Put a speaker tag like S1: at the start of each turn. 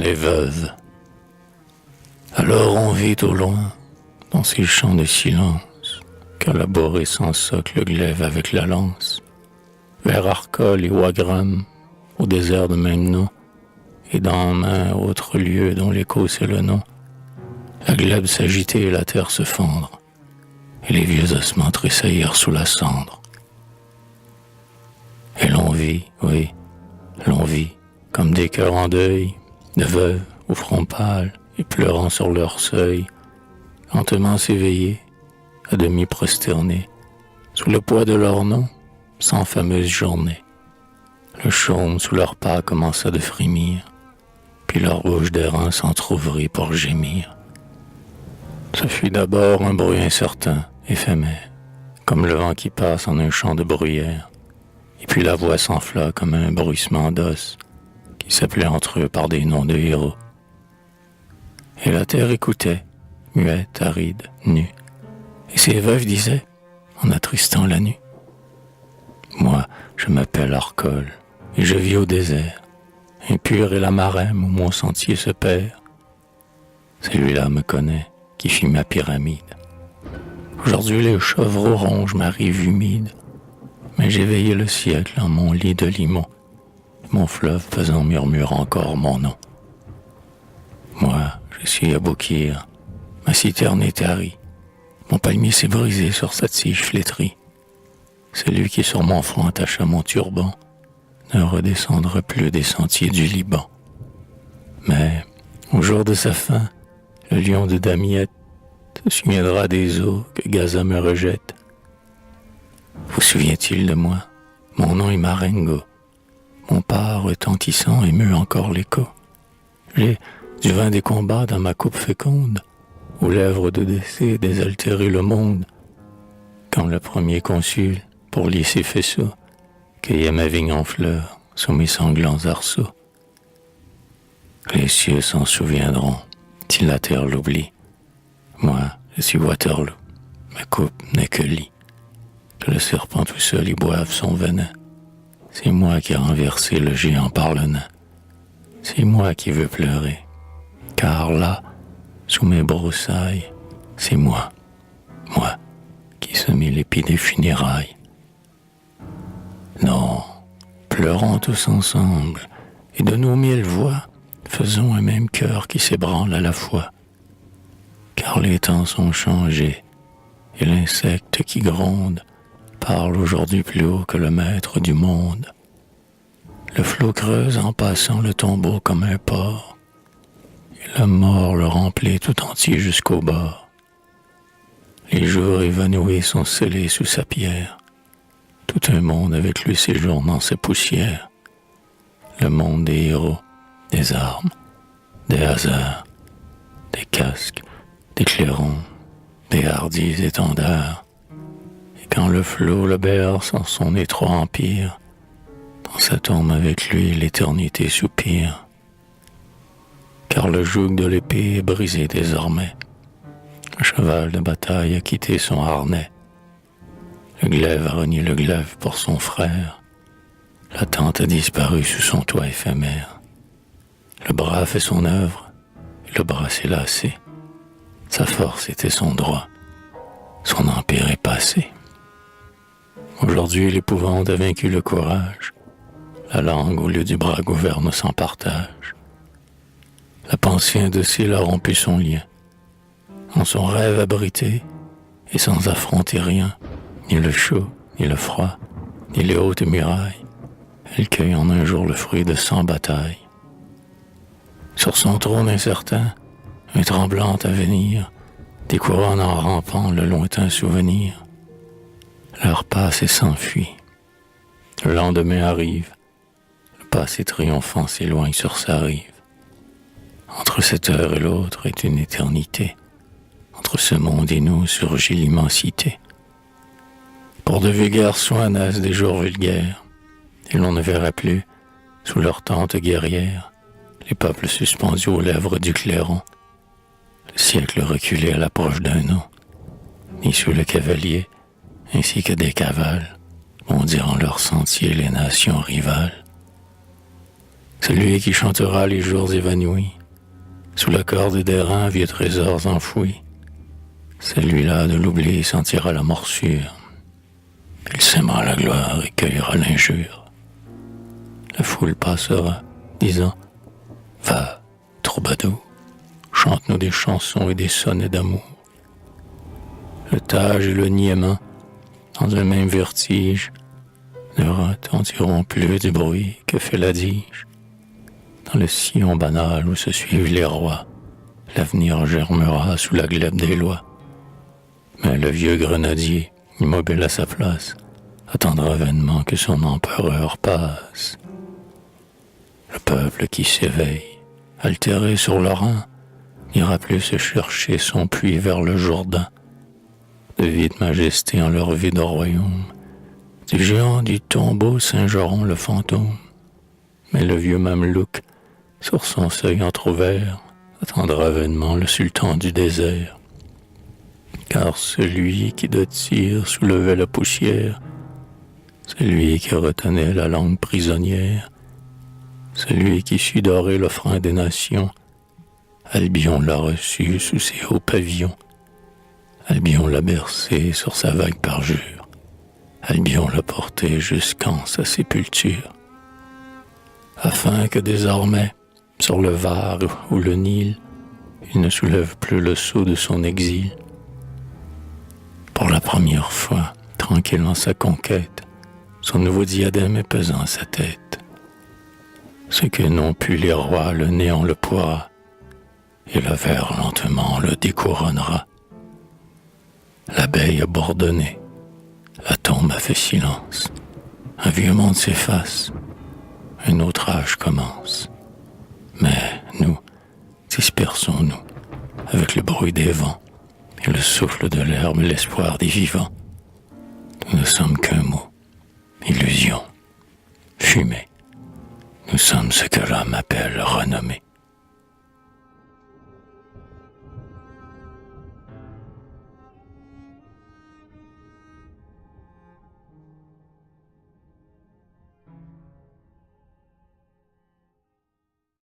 S1: les veuves. Alors on vit au loin, dans ces champs de silence, qu'a laboré sans soc le glaive avec la lance, vers Arcole et Wagram, au désert de même nom, et dans main autre lieu dont l'écho c'est le nom, la glèbe s'agitait et la terre se fendre, et les vieux ossements tressaillirent sous la cendre. Et l'on vit, oui, l'on vit, comme des cœurs en deuil, de veuves au front pâle et pleurant sur leur seuil, lentement s'éveiller, à demi prosternés, sous le poids de leur nom, sans fameuse journée. Le chaume sous leurs pas commença de frémir, puis leur bouche d'airain s'entr'ouvrit pour gémir. Ce fut d'abord un bruit incertain, éphémère, comme le vent qui passe en un champ de bruyère, et puis la voix s'enfla comme un bruissement d'os, qui s'appelait entre eux par des noms de héros. Et la terre écoutait, muette, aride, nue, et ses veuves disaient, en attristant la nuit: moi, je m'appelle Arcole, et je vis au désert, impur est la marème où mon sentier se perd. Celui-là me connaît, qui fit ma pyramide. Aujourd'hui les chevreaux rongent ma rive humide, mais j'ai veillé le siècle en mon lit de limon, mon fleuve pesant murmure encore mon nom. Moi, je suis Aboukir, ma citerne est tarie, mon palmier s'est brisé sur cette tige flétrie. Celui qui sur mon front attacha mon turban ne redescendra plus des sentiers du Liban. Mais, au jour de sa fin, le lion de Damiette se souviendra des eaux que Gaza me rejette. Vous souvient-il de moi? Mon nom est Marengo. Mon pas retentissant émeut encore l'écho. J'ai du vin des combats dans ma coupe féconde, aux lèvres de décès désaltérer le monde. Quand le premier consul, pour lier ses faisceaux, cueillait ma vigne en fleurs sous mes sanglants arceaux. Les cieux s'en souviendront, si la terre l'oublie. Moi, je suis Waterloo, ma coupe n'est que lit. Que le serpent tout seul y boive son venin. C'est moi qui ai renversé le géant par le nain. C'est moi qui veux pleurer, car là, sous mes broussailles, c'est moi qui semai l'épi des funérailles. Non, pleurons tous ensemble, et de nos 1000 voix, faisons un même cœur qui s'ébranle à la fois. Car les temps sont changés, et l'insecte qui gronde parle aujourd'hui plus haut que le maître du monde. Le flot creuse en passant le tombeau comme un port, et le mort le remplit tout entier jusqu'au bord. Les jours évanouis sont scellés sous sa pierre, tout un monde avec lui séjourne dans ses poussières. Le monde des héros, des armes, des hasards, des casques, des clairons, des hardis étendards. Et quand le flot le berce en son étroit empire, dans sa tombe avec lui l'éternité soupire. Car le joug de l'épée est brisé désormais, le cheval de bataille a quitté son harnais. Le glaive a renié le glaive pour son frère, la tente a disparu sous son toit éphémère. Le bras fait son œuvre, et le bras s'est lassé. Sa force était son droit, son empire est passé. Aujourd'hui l'épouvante a vaincu le courage, la langue au lieu du bras gouverne sans partage. La pensée indocile a rompu son lien, en son rêve abrité, et sans affronter rien, ni le chaud, ni le froid, ni les hautes murailles, elle cueille en un jour le fruit de 100 batailles. Sur son trône incertain, un tremblant avenir, des couronnes en rampant le lointain souvenir. L'heure passe et s'enfuit. Le lendemain arrive, le passé triomphant s'éloigne sur sa rive. Entre cette heure et l'autre est une éternité. Entre ce monde et nous surgit l'immensité. Pour de vulgaires soins naissent des jours vulgaires, et l'on ne verra plus, sous leur tente guerrière, les peuples suspendus aux lèvres du clairon, le siècle reculé à l'approche d'un nom, ni sous le cavalier, ainsi que des cavales, bondiront leurs sentiers les nations rivales. Celui qui chantera les jours évanouis, Sous la corde des reins, vieux trésors enfouis. Celui-là de l'oubli sentira la morsure. Il sèmera la gloire et cueillera l'injure. La foule passera, disant « Va, troubadour, chante-nous des chansons et des sonnets d'amour. » Le tage et le niaiement, dans un même vertige, ne retentiront plus du bruit que fait la dige. Dans le sillon banal où se suivent les rois, l'avenir germera sous la glèbe des lois. Mais le vieux grenadier, immobile à sa place, attendra vainement que son empereur passe. Le peuple qui s'éveille, altéré sur le rang, n'ira plus se chercher son puits vers le Jourdain. De vide majesté en leur vide royaume, du géant du tombeau singeront le fantôme. Mais le vieux mamelouk, sur son seuil entr'ouvert, attendra vainement le sultan du désert. Car celui qui de tir soulevait la poussière, celui qui retenait la langue prisonnière, celui qui sut dorer le frein des nations, Albion l'a reçu sous ses hauts pavillons. Albion l'a bercé sur sa vague parjure. Albion l'a porté jusqu'en sa sépulture. Afin que désormais, sur le Var ou le Nil, il ne soulève plus le sceau de son exil. Pour la première fois, tranquille en sa conquête, son nouveau diadème est pesant à sa tête. Ce que n'ont pu les rois, le néant le pourra, et le ver lentement le découronnera. L'abeille a bourdonné, la tombe a fait silence, un vieux monde s'efface, un autre âge commence. Mais nous, dispersons-nous, avec le bruit des vents, et le souffle de l'herbe et l'espoir des vivants. Nous ne sommes qu'un mot, illusion, fumée. Nous sommes ce que l'homme appelle renommée.